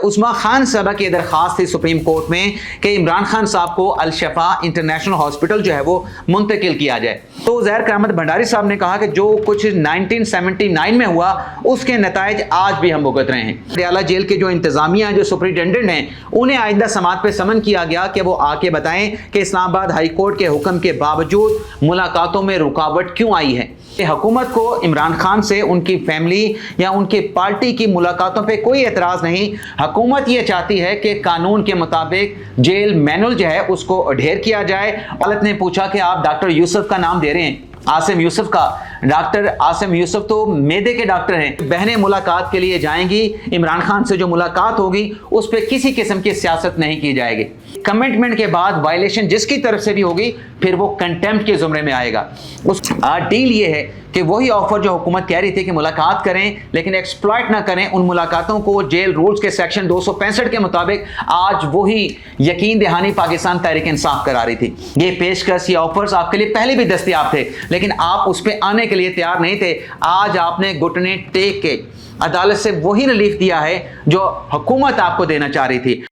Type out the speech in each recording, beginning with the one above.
उस्मा खान साहबा की दरख्वास्त थी सुप्रीम कोर्ट में कि इमरान खान साहब को अल शफा इंटरनेशनल हॉस्पिटल जो है वो मुंतकिल किया जाए। तो ज़ाहिर करामत भंडारी साहब ने कहा कि जो कुछ 1979 में हुआ उसके नताइज आज भी हम भुगत रहे हैं। पटियाला जेल के जो इंतजामिया जो सुपरिटेंडेंट हैं उन्हें आइंदा समात पे समन किया गया कि वो आके बताएं कि इस्लामाबाद हाई कोर्ट के हुक्म के बावजूद मुलाकातों में रुकावट क्यों आई है। हुकूमत को इमरान खान से उनकी फैमिली या उनकी पार्टी की मुलाकातों पे कोई एतराज़ नहीं। हुकूमत ये चाहती है कि कानून के मुताबिक जेल मैनुअल जो है उसको अडेयर किया जाए। अदालत ने पूछा कि आप डॉक्टर यूसुफ का नाम दे रहे हैं, आसिम यूसुफ का। डॉक्टर आसिम यूसुफ तो मैदे के डॉक्टर हैं। बहनें मुलाकात के लिए जाएंगी, इमरान खान से जो मुलाकात होगी उस पर किसी किस्म की सियासत नहीं की जाएगी। कमिटमेंट के बाद वायलेशन जिसकी तरफ से भी होगी फिर वो कंटेम्प्ट के जुमरे में आएगा। उस डील ये है कि वही ऑफर जो हुकूमत कह रही थी कि मुलाकात करें लेकिन एक्सप्लॉइट ना करें, उन मुलाकातों को जेल रूल्स के सेक्शन 265 के मुताबिक आज वही यकीन दहानी पाकिस्तान तहरीक इंसाफ करा रही थी। ये पेशकश, ये ऑफर्स आपके लिए पहले भी दस्तयाब थे लेकिन आप उस पर आने के लिए तैयार नहीं थे। आज आपने घुटने टेक के अदालत से वही रिलीफ दिया है जो हुकूमत आपको देना चाह रही थी।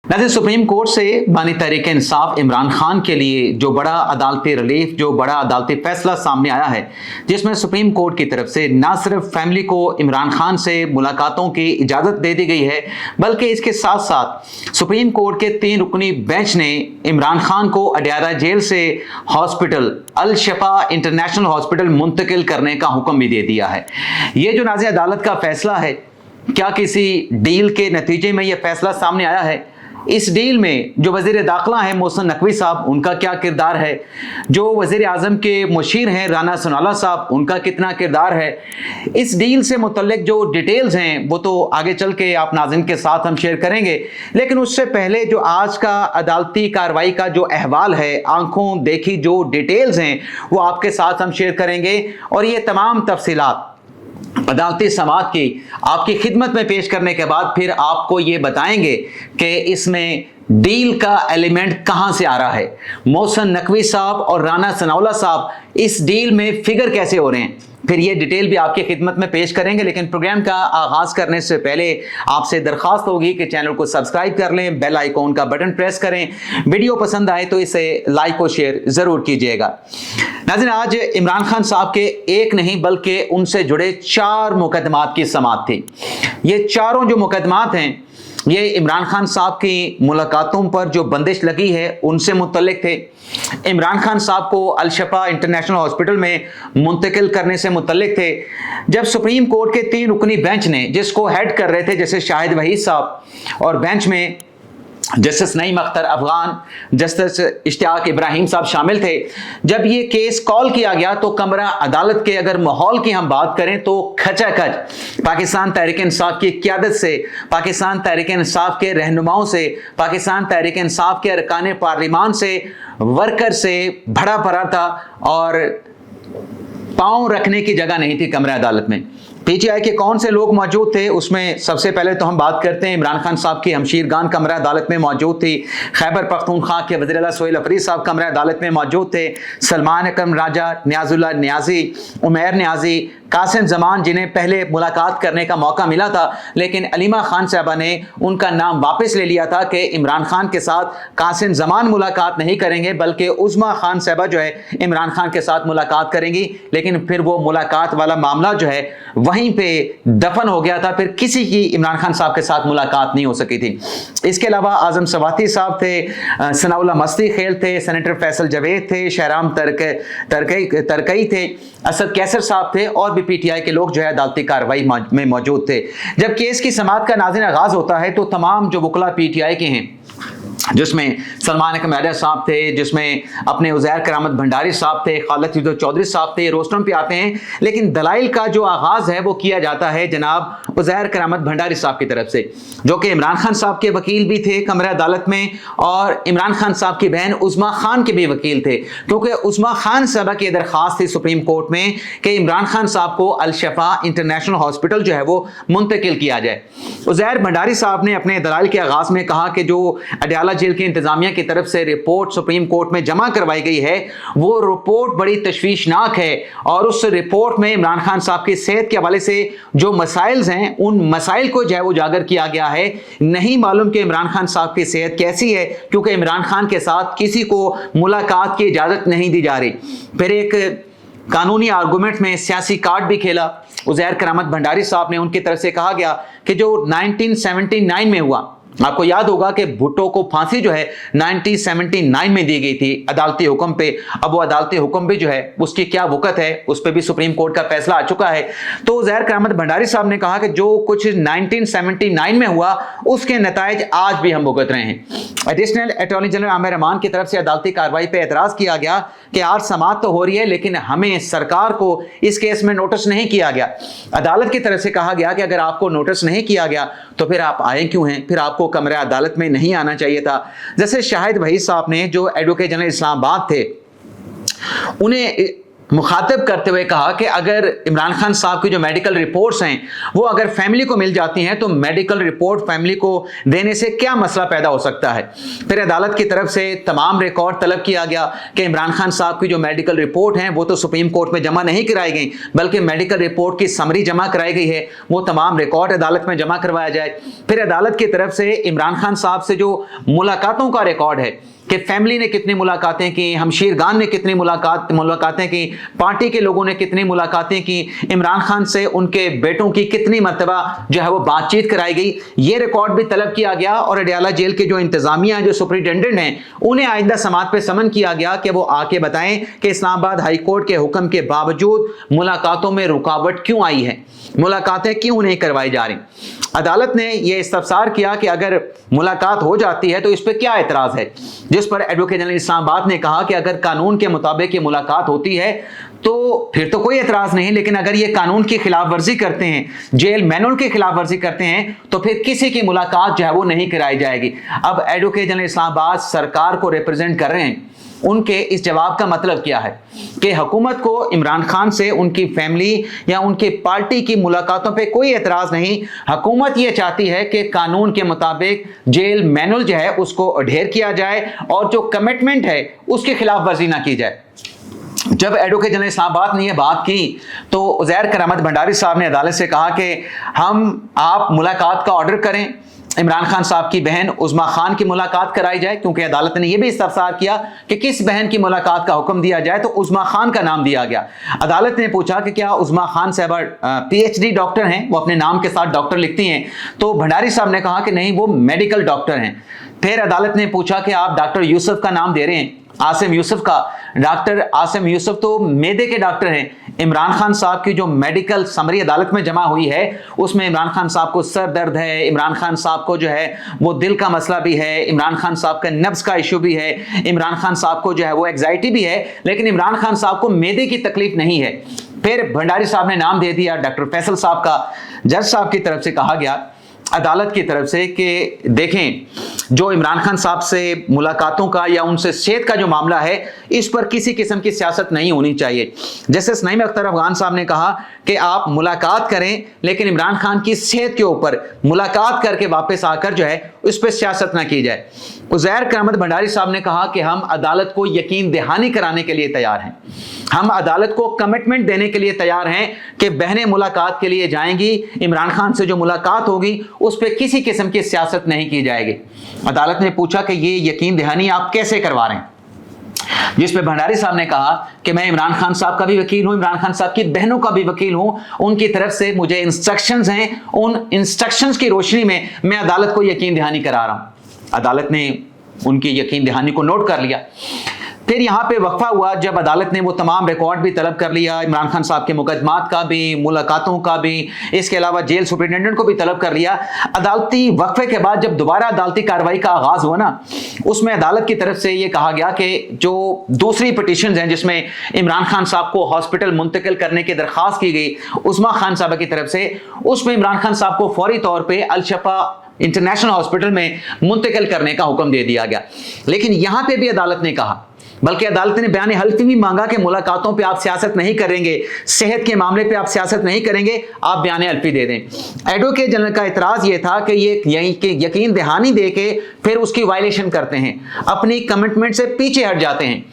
नाज़रीन, सुप्रीम कोर्ट से बानी तहरीक इंसाफ इमरान खान के लिए जो बड़ा अदालती रिलीफ, जो बड़ा अदालती फैसला सामने आया है जिसमें सुप्रीम कोर्ट की तरफ से ना सिर्फ फैमिली को इमरान खान से मुलाकातों की इजाज़त दे दी गई है बल्कि इसके साथ साथ सुप्रीम कोर्ट के 3 रुकनी बेंच ने इमरान खान को अडयारा जेल से हॉस्पिटल अल शफा इंटरनेशनल हॉस्पिटल मुंतकिल करने का हुक्म भी दे दिया है। ये जो नाज़रीन अदालत का फैसला है, क्या किसी डील के नतीजे में यह फैसला सामने आया है? इस डील में जो वज़ीर दाखिला हैं मोहसिन नकवी साहब, उनका क्या किरदार है? जो वज़ीर आज़म के मुशीर हैं राना सनाउल्लाह साहब, उनका कितना किरदार है? इस डील से मुतल्लिक जो डिटेल्स हैं वो तो आगे चल के आप नाज़रीन के साथ हम शेयर करेंगे, लेकिन उससे पहले जो आज का अदालती कार्रवाई का जो अहवाल है, आंखों देखी जो डिटेल्स हैं वो आपके साथ हम शेयर करेंगे और ये तमाम तफसीलात अदालती समात की आपकी खिदमत में पेश करने के बाद फिर आपको ये बताएंगे कि इसमें डील का एलिमेंट कहां से आ रहा है। मोहसिन नकवी साहब और राना सनाउल्लाह साहब इस डील में फिगर कैसे हो रहे हैं, फिर ये डिटेल भी आपकी खिदमत में पेश करेंगे। लेकिन प्रोग्राम का आगाज करने से पहले आपसे दरख्वास्त होगी कि चैनल को सब्सक्राइब कर लें, बेल आइकॉन का बटन प्रेस करें, वीडियो पसंद आए तो इसे लाइक और शेयर जरूर कीजिएगा। नाज़रीन, आज इमरान खान साहब के एक नहीं बल्कि उनसे जुड़े 4 मुकदमात की समाअत थी। ये चारों जो मुकदमात हैं ये इमरान खान साहब की मुलाकातों पर जो बंदिश लगी है उनसे मुतल्लिक थे। इमरान खान साहब को अल शफा इंटरनेशनल हॉस्पिटल में मुंतकिल करने से मुतल्लिक थे। जब सुप्रीम कोर्ट के 3 रुकनी बेंच ने, जिसको हेड कर रहे थे जैसे शाहिद वहीद साहब, और बेंच में जस्टिस नईम अख्तर अफगान, जस्टिस इश्तियाक इब्राहिम साहब शामिल थे, जब ये केस कॉल किया गया तो कमरा अदालत के अगर माहौल की हम बात करें तो खचाखच पाकिस्तान तहरीक इंसाफ की क़यादत से, पाकिस्तान तहरीक इंसाफ के रहनुमाओं से, पाकिस्तान तहरीक इंसाफ के अरकान पार्लिमान से, वर्कर से भरा पड़ा था और पांव रखने की जगह नहीं थी कमरा अदालत में। पीटीआई के कौन से लोग मौजूद थे उसमें सबसे पहले तो हम बात करते हैं इमरान खान साहब की हमशीरगान कमरा अदालत में मौजूद थी। खैबर पख्तूनख्वा के वज़ीर आला सोहेल अफरीद साहब कमरा अदालत में मौजूद थे। सलमान अकरम राजा, नियाजुल्लाह नियाजी, उमैर नियाजी, कासिम जमान, जिन्हें पहले मुलाकात करने का मौका मिला था लेकिन अलीमा खान साहबा ने उनका नाम वापस ले लिया था कि इमरान खान के साथ कासिम जमान मुलाकात नहीं करेंगे बल्कि उज़्मा खान साहबा जो है इमरान खान के साथ मुलाकात करेंगी। लेकिन फिर वो मुलाकात वाला मामला जो है वहीं पे दफन हो गया था, फिर किसी की इमरान खान साहब के साथ मुलाकात नहीं हो सकी थी। इसके अलावा आजम सवाती साहब थे, सनाउल्लाह मस्ती खेल थे, सेनेटर फैसल जावेद थे, शहराम तरकई थे, असद कैसर साहब थे और भी पीटीआई के लोग जो है अदालती कार्रवाई में मौजूद थे। जब केस की समाअत का नाज़रीन आगाज होता है तो तमाम जो वकला पीटीआई के हैं, जिसमें सलमान अकरम राजा साहब थे, जिसमें अपने उज़ैर करामत भंडारी साहब थे, खालिद चौधरी साहब थे, रोस्टम पे आते हैं। लेकिन दलाइल का जो आगाज़ है वो किया जाता है जनाब उज़ैर करामत भंडारी साहब की तरफ से, जो कि इमरान खान साहब के वकील भी थे कमरा अदालत में और इमरान खान साहब की बहन उज़्मा खान के भी वकील थे। क्योंकि उज़्मा खान साहबा की दरख्वास्त थी सुप्रीम कोर्ट में कि इमरान खान साहब को अल शफा इंटरनेशनल हॉस्पिटल जो है वो मुंतकिल किया जाए। عزیر بھنڈاری صاحب نے اپنے دلائل کے آغاز میں کہا کہ جو اڈیالہ جیل کی انتظامیہ کی طرف سے رپورٹ سپریم کورٹ میں جمع کروائی گئی ہے وہ رپورٹ بڑی تشویشناک ہے، اور اس رپورٹ میں عمران خان صاحب کی صحت کے حوالے سے جو مسائل ہیں ان مسائل کو جو ہے وہ اجاگر کیا گیا ہے۔ نہیں معلوم کہ عمران خان صاحب کی صحت کیسی ہے، کیونکہ عمران خان کے ساتھ کسی کو ملاقات کی اجازت نہیں دی جا رہی۔ پھر ایک قانونی آرگومنٹ میں سیاسی کارڈ بھی کھیلا عزیر کرامت بھنڈاری صاحب نے۔ ان کی طرف سے کہا گیا کہ جو 1979 میں ہوا، آپ کو یاد ہوگا کہ بھٹو کو پھانسی جو ہے 1979 میں دی گئی تھی عدالتی حکم پہ، اب وہ عدالتی حکم بھی جو ہے اس کی کیا وقت ہے، اس پہ بھی سپریم کورٹ کا فیصلہ آ چکا ہے۔ تو عزیر کرامت بھنڈاری صاحب نے کہا کہ جو کچھ 1979 میں ہوا اس کے نتائج آج بھی ہم بھگت رہے ہیں۔ ایڈیشنل اٹارنی جنرل عامر امان کی طرف سے عدالتی کارروائی پہ اعتراض کیا گیا کہ آج سماعت تو ہو رہی ہے لیکن ہمیں سرکار کو اس کیس میں نوٹس نہیں کیا گیا۔ عدالت کی طرف سے کہا گیا کہ اگر آپ کو نوٹس نہیں کیا گیا تو پھر آپ آئے کیوں ہیں، پھر آپ کو کمرہ عدالت میں نہیں آنا چاہیے تھا۔ جیسے شاہد وحید صاحب نے جو ایڈوکیٹ جنرل اسلام آباد تھے، انہیں مخاطب کرتے ہوئے کہا کہ اگر عمران خان صاحب کی جو میڈیکل رپورٹس ہیں وہ اگر فیملی کو مل جاتی ہیں تو میڈیکل رپورٹ فیملی کو دینے سے کیا مسئلہ پیدا ہو سکتا ہے۔ پھر عدالت کی طرف سے تمام ریکارڈ طلب کیا گیا کہ عمران خان صاحب کی جو میڈیکل رپورٹ ہیں وہ تو سپریم کورٹ میں جمع نہیں کرائی گئی بلکہ میڈیکل رپورٹ کی سمری جمع کرائی گئی ہے، وہ تمام ریکارڈ عدالت میں جمع کروایا جائے۔ پھر عدالت کی طرف سے عمران خان صاحب سے جو ملاقاتوں کا ریکارڈ ہے کہ فیملی نے کتنی ملاقاتیں کی، ہمشیر گان نے کتنی ملاقاتیں کی، پارٹی کے لوگوں نے کتنی ملاقاتیں کی، عمران خان سے ان کے بیٹوں کی کتنی مرتبہ جو ہے وہ بات چیت کرائی گئی، یہ ریکارڈ بھی طلب کیا گیا۔ اور اڈیالہ جیل کے جو انتظامیہ جو سپرنٹینڈنٹ ہیں انہیں آئندہ سماعت پہ سمن کیا گیا کہ وہ آ کے بتائیں کہ اسلام آباد ہائی کورٹ کے حکم کے باوجود ملاقاتوں میں رکاوٹ کیوں آئی ہے، ملاقاتیں کیوں نہیں کروائی جا رہی۔ عدالت نے یہ استفسار کیا کہ اگر ملاقات ہو جاتی ہے تو اس پہ کیا اعتراض ہے، جس پر ایڈوکیٹ جنرل اسلام آباد نے کہا کہ اگر قانون کے مطابق یہ ملاقات ہوتی ہے تو پھر تو کوئی اعتراض نہیں، لیکن اگر یہ قانون کی خلاف ورزی کرتے ہیں، جیل مینول کی خلاف ورزی کرتے ہیں تو پھر کسی کی ملاقات جو ہے وہ نہیں کرائی جائے گی۔ اب ایڈوکیٹ جنرل اسلام آباد سرکار کو ریپرزینٹ کر رہے ہیں، ان کے اس جواب کا مطلب کیا ہے کہ حکومت کو عمران خان سے ان کی فیملی یا ان کی پارٹی کی ملاقاتوں پہ کوئی اعتراض نہیں، حکومت یہ چاہتی ہے کہ قانون کے مطابق جیل مینول جو ہے اس کو اڈھیر کیا جائے اور جو کمٹمنٹ ہے اس کی خلاف ورزی نہ کی جائے۔ جب ایڈوکیٹ جنرل اسلام آباد نے یہ بات کی تو عزیر کرامت بھنڈاری صاحب نے عدالت سے کہا کہ آپ ملاقات کا آرڈر کریں، عمران خان صاحب کی بہن عظما خان کی ملاقات کرائی جائے، کیونکہ عدالت نے یہ بھی استفسار کیا کہ کس بہن کی ملاقات کا حکم دیا جائے، تو عظما خان کا نام دیا گیا۔ عدالت نے پوچھا کہ کیا عظما خان صاحبہ پی ایچ ڈی ڈاکٹر ہیں، وہ اپنے نام کے ساتھ ڈاکٹر لکھتی ہیں، تو بھنڈاری صاحب نے کہا کہ نہیں، وہ میڈیکل ڈاکٹر ہیں۔ پھر عدالت نے پوچھا کہ آپ ڈاکٹر یوسف کا نام دے رہے ہیں، عاصم یوسف کا، ڈاکٹر عاصم یوسف تو میدے کے ڈاکٹر ہیں۔ عمران خان صاحب کی جو میڈیکل سمری عدالت میں جمع ہوئی ہے اس میں عمران خان صاحب کو سر درد ہے، عمران خان صاحب کو جو ہے وہ دل کا مسئلہ بھی ہے، عمران خان صاحب کا نبض کا ایشو بھی ہے، عمران خان صاحب کو جو ہے وہ ایگزائٹی بھی ہے، لیکن عمران خان صاحب کو میدے کی تکلیف نہیں ہے۔ پھر بھنڈاری صاحب نے نام دے دیا ڈاکٹر فیصل صاحب کا۔ جج صاحب کی طرف سے کہا گیا عدالت کی طرف سے کہ دیکھیں، جو عمران خان صاحب سے ملاقاتوں کا یا ان سے صحت کا جو معاملہ ہے اس پر کسی قسم کی سیاست نہیں ہونی چاہیے۔ جسٹس نعیم اختر افغان صاحب نے کہا کہ آپ ملاقات کریں لیکن عمران خان کی صحت کے اوپر ملاقات کر کے واپس آ کر جو ہے اس پہ سیاست نہ کی جائے۔ عزیر کرامت بھنڈاری صاحب نے کہا کہ ہم عدالت کو یقین دہانی کرانے کے لیے تیار ہیں، ہم عدالت کو کمٹمنٹ دینے کے لیے تیار ہیں کہ بہنیں ملاقات کے لیے جائیں گی، عمران خان سے جو ملاقات ہوگی اس پہ کسی قسم کی سیاست نہیں کی جائے گی۔ عدالت نے پوچھا کہ یہ یقین دہانی آپ کیسے کروا رہے ہیں، جس پہ بھنڈاری صاحب نے کہا کہ میں عمران خان صاحب کا بھی وکیل ہوں، عمران خان صاحب کی بہنوں کا بھی وکیل ہوں، ان کی طرف سے مجھے انسٹرکشنز ہیں، ان انسٹرکشنز کی روشنی میں عدالت کو یقین دہانی کرا رہا ہوں۔ عدالت نے ان کی یقین دہانی کو نوٹ کر لیا۔ پھر یہاں پہ وقفہ ہوا جب عدالت نے وہ تمام ریکارڈ بھی طلب کر لیا، عمران خان صاحب کے مقدمات کا بھی، ملاقاتوں کا بھی، اس کے علاوہ جیل سپرنٹینڈنٹ کو بھی طلب کر لیا۔ عدالتی وقفے کے بعد جب دوبارہ عدالتی کارروائی کا آغاز ہوا نا، اس میں عدالت کی طرف سے یہ کہا گیا کہ جو دوسری پٹیشنز ہیں جس میں عمران خان صاحب کو ہاسپٹل منتقل کرنے کی درخواست کی گئی عظما خان صاحبہ کی طرف سے، اس میں عمران خان صاحب کو فوری طور پہ الشفا انٹرنیشنل ہاسپٹل میں منتقل کرنے کا حکم دے دیا گیا۔ لیکن یہاں پہ بھی عدالت نے کہا बल्कि अदालत ने बयान हल्फी भी मांगा कि मुलाकातों पे आप सियासत नहीं करेंगे, सेहत के मामले पे आप सियासत नहीं करेंगे, आप बयान हल्फी दे दें। एडवोकेट जनरल का इतराज़ ये था कि ये यकीन दहानी दे के फिर उसकी वायलेशन करते हैं, अपनी कमिटमेंट से पीछे हट जाते हैं।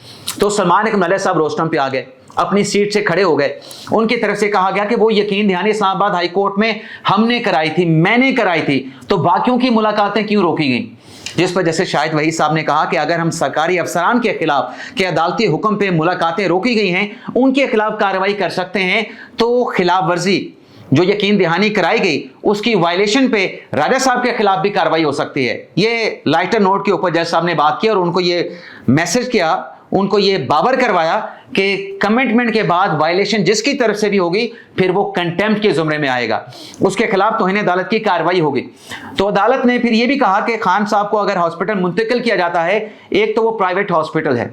तो सलमान अकमल साहब रोस्टम पे आ गए, अपनी सीट से खड़े हो गए। उनकी तरफ से कहा गया कि वो यकीन दहानी इस्लामाबाद हाई कोर्ट में हमने कराई थी, मैंने कराई थी, तो बाकियों की मुलाकातें क्यों रोकी गई? जिस पर जैसे शाहिद वहीद साहब ने कहा कि अगर हम सरकारी अफसरान के खिलाफ के अदालती हुक्म पे मुलाकातें रोकी गई हैं, उनके खिलाफ कार्रवाई कर सकते हैं, तो खिलाफ वर्जी जो यकीन दहानी कराई गई उसकी वायलेशन पे राजा साहब के खिलाफ भी कार्रवाई हो सकती है। ये लाइटर नोट के ऊपर जज साहब ने बात की और उनको ये मैसेज किया, उनको ये बावर करवाया कि कमिटमेंट के बाद वायलेशन जिसकी तरफ से भी होगी फिर वो कंटेम्प्ट के जुमरे में आएगा, उसके खिलाफ तौहीन अदालत की कार्रवाई होगी। तो अदालत ने फिर ये भी कहा कि खान साहब को अगर हॉस्पिटल मुंतकिल किया जाता है, एक तो वो प्राइवेट हॉस्पिटल है,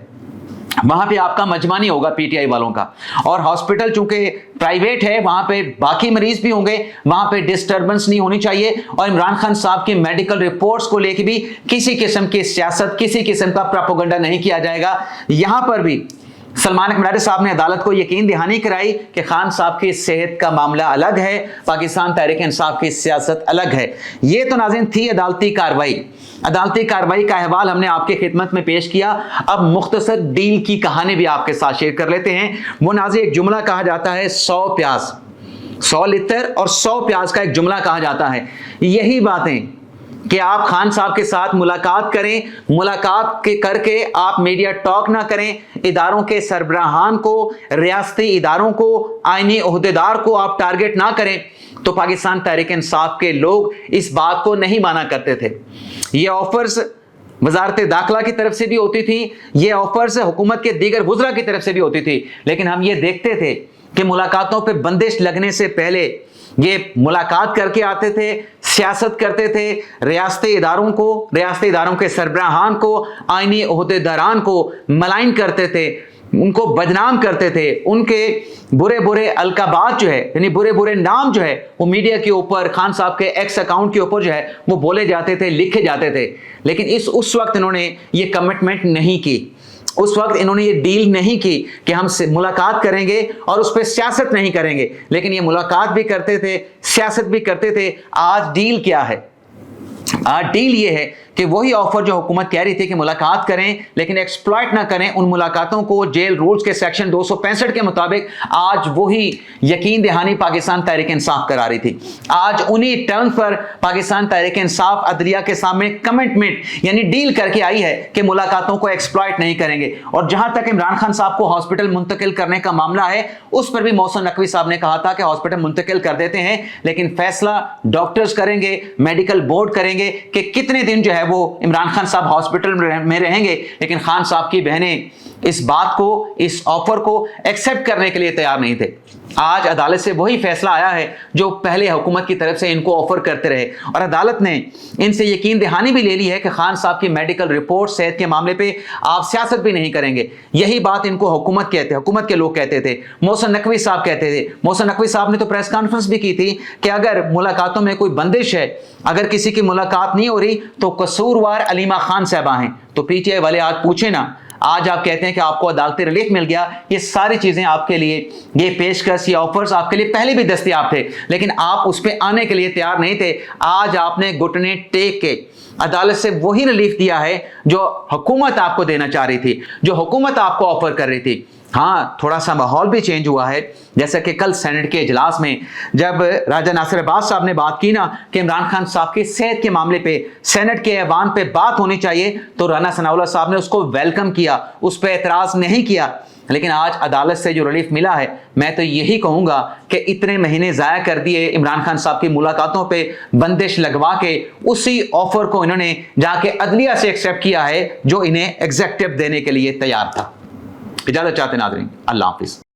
वहां पे आपका मजमा नहीं होगा पीटीआई वालों का, और हॉस्पिटल चूंकि प्राइवेट है वहां पे बाकी मरीज भी होंगे, वहां पे डिस्टर्बेंस नहीं होनी चाहिए, और इमरान खान साहब की मेडिकल रिपोर्ट्स को लेकर भी किसी किस्म की सियासत, किसी किस्म का प्रोपेगेंडा नहीं किया जाएगा। यहां पर भी सलमान अकमल साहब ने अदालत को यकीन दहानी कराई कि खान साहब की सेहत का मामला अलग है, पाकिस्तान तहरीक इंसाफ की सियासत अलग है। ये तो नाज़रीन थी अदालती कार्रवाई। अदालती कार्रवाई का अहवाल हमने आपके खिदमत में पेश किया। अब मुख्तसर डील की कहानी भी आपके साथ शेयर कर लेते हैं। वो नाज़रीन एक जुमला कहा जाता है 100 प्याज, 100 लितर और 100 प्याज का एक जुमला कहा जाता है। यही बातें कि आप खान साहब के साथ मुलाकात करें, मुलाकात के करके आप मीडिया टॉक ना करें, इदारों के सरबराहान को, रियासती इदारों को, आईनी ओहदेदार को आप टारगेट ना करें, तो पाकिस्तान तहरीक इंसाफ के लोग इस बात को नहीं माना करते थे। ये ऑफर्स वजारत दाखिला की तरफ से भी होती थी, ये ऑफर्स हुकूमत के दीगर वुज़रा की तरफ से भी होती थी, लेकिन हम ये देखते थे कि मुलाकातों पे बंदिश लगने से पहले ये मुलाकात करके आते थे, सियासत करते थे, रियासती इदारों को, रियासती इदारों के सरबराहान को, आईनी ओहदेदारान को मलाइन करते थे, उनको बदनाम करते थे, उनके बुरे बुरे अलकाबात जो है, यानी बुरे बुरे नाम जो है वो मीडिया के ऊपर, खान साहब के एक्स अकाउंट के ऊपर जो है वो बोले जाते थे, लिखे जाते थे। लेकिन उस वक्त इन्होंने ये कमिटमेंट नहीं की, उस वक्त इन्होंने ये डील नहीं की कि हम मुलाकात करेंगे और उस पर सियासत नहीं करेंगे, लेकिन ये मुलाकात भी करते थे, सियासत भी करते थे। आज डील क्या है? आज डील ये है कि वही ऑफर जो हुकूमत कह रही थी कि मुलाकात करें लेकिन एक्सप्लॉइट ना करें, उन मुलाकातों को जेल रूल्स के सेक्शन 265 के मुताबिक आज वही यकीन दहानी पाकिस्तान तहरीक इंसाफ करा रही थी। आज उन्हीं टर्म पर पाकिस्तान तहरीक इंसाफ अदलिया के सामने कमिटमेंट यानी डील करके आई है कि मुलाकातों को एक्सप्लॉइट नहीं करेंगे। और जहां तक इमरान खान साहब को हॉस्पिटल मुंतकिल करने का मामला है, उस पर भी मोहसिन नकवी साहब ने कहा था कि हॉस्पिटल मुंतकिल कर देते हैं, लेकिन फैसला डॉक्टर्स करेंगे, मेडिकल बोर्ड करेंगे कि कितने दिन जो है वो इमरान खान साहब हॉस्पिटल में रहेंगे। लेकिन खान साहब की बहनें इस बात को, इस ऑफर को एक्सेप्ट करने के लिए तैयार नहीं थे। आज अदालत से वही फैसला आया है जो पहले हुकूमत की तरफ से इनको ऑफर करते रहे, और अदालत ने इनसे यकीन दहानी भी ले ली है कि खान साहब की मेडिकल रिपोर्ट, सेहत के मामले पे आप सियासत भी नहीं करेंगे। यही बात इनको हुकूमत के लोग कहते थे, मोहसिन नकवी साहब कहते थे। मोहसिन नकवी साहब ने तो प्रेस कॉन्फ्रेंस भी की थी कि अगर मुलाकातों में कोई बंदिश है, अगर किसी की मुलाकात नहीं हो रही तो कसूरवार अलीमा खान साहबा हैं। तो पीटीआई वाले आज पूछे ना, आज आप कहते हैं कि आपको अदालती रिलीफ मिल गया। ये सारी चीजें आपके लिए, ये पेशकश, ये ऑफर्स आपके लिए पहले भी दस्तयाब थे, लेकिन आप उस पर आने के लिए तैयार नहीं थे। आज आपने घुटने टेक के अदालत से वही रिलीफ दिया है जो हुकूमत आपको देना चाह रही थी, जो हुकूमत आपको ऑफर कर रही थी। हाँ, थोड़ा सा माहौल भी चेंज हुआ है, जैसा कि कल सेनेट के इजलास में जब राजा नासिर अब्बास साहब ने बात की ना कि इमरान खान साहब की सेहत के मामले पे सेनेट के ऐवान पे बात होनी चाहिए, तो राना सनाउल्लाह साहब ने उसको वेलकम किया, उस पर एतराज नहीं किया। लेकिन आज अदालत से जो रिलीफ मिला है, मैं तो यही कहूँगा कि इतने महीने ज़ाया कर दिए इमरान खान साहब की मुलाकातों पे बंदिश लगवा के, उसी ऑफर को इन्होंने जाके अदलिया से एक्सेप्ट किया है जो इन्हें एग्जेक्टिव देने के लिए तैयार था। इजाज़त चाहते नाज़रीन, अल्लाह हाफिज़।